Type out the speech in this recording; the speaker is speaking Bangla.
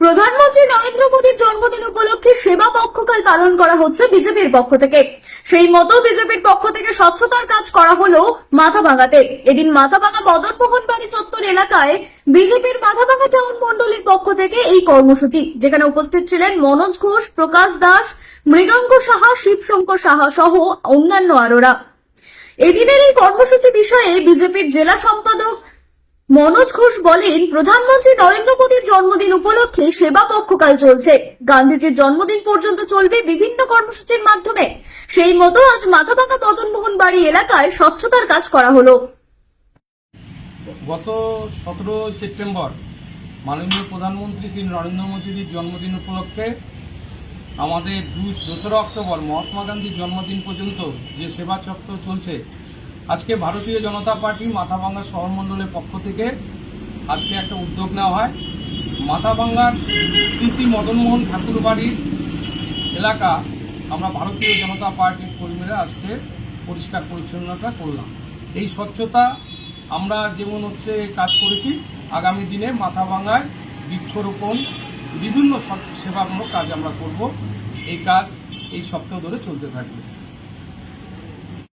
প্রধানমন্ত্রী নরেন্দ্র মোদীর জন্মদিন উপলক্ষে সেবা পক্ষকাল পালন করা হচ্ছে বিজেপির পক্ষ থেকে। সেই মতো বিজেপির পক্ষ থেকে স্বচ্ছতার কাজ করা হলো মাথাভাঙাতে। এদিন মাথাভাঙা মদনমোহন বাড়ি চত্বর এলাকায় বিজেপির মাথাভাঙা টাউন মন্ডলীর পক্ষ থেকে এই কর্মসূচি, যেখানে উপস্থিত ছিলেন মনোজ ঘোষ, প্রকাশ দাস, মৃগাঙ্ক সাহা, শিবশঙ্কর সাহা সহ অন্যান্য আরোরা। এদিনের এই কর্মসূচি বিষয়ে বিজেপির জেলা সম্পাদক মনোজ ঘোষ বলেন, প্রধানমন্ত্রী নরেন্দ্র মোদীর জন্মদিন উপলক্ষে সেবা পক্ষকাল চলছে। গান্ধীজির জন্মদিন পর্যন্ত চলবে বিভিন্ন কর্মসূচির মাধ্যমে। সেই মতো আজ মাথাভাঙা মদনমোহন বাড়ি এলাকায় স্বচ্ছতার কাজ করা হলো। গত 17 সেপ্টেম্বর মাননীয় প্রধানমন্ত্রী শ্রী নরেন্দ্র মোদীর জন্মদিন উপলক্ষে আমাদের 2রা অক্টোবর মহাত্মা গান্ধীর জন্মদিন পর্যন্ত যে সেবা চক্র চলছে, আজকে ভারতীয় জনতা পার্টি মাথাভাঙা শহর মণ্ডলের পক্ষ থেকে আজকে একটা উদ্যোগ নেওয়া হয়। মাথাভাঙার শ্রী শ্রী মদনমোহন ঠাকুর বাড়ির এলাকা আমরা ভারতীয় জনতা পার্টির কর্মীরা আজকে পরিষ্কার পরিচ্ছন্নতা করলাম। এই স্বচ্ছতা আমরা যেমন কাজ করেছি, আগামী দিনে মাথাভাঙায় বৃক্ষরোপণ, বিভিন্ন সেবামূলক কাজ আমরা করব। এই কাজ এই সপ্তাহ ধরে চলতে থাকবে।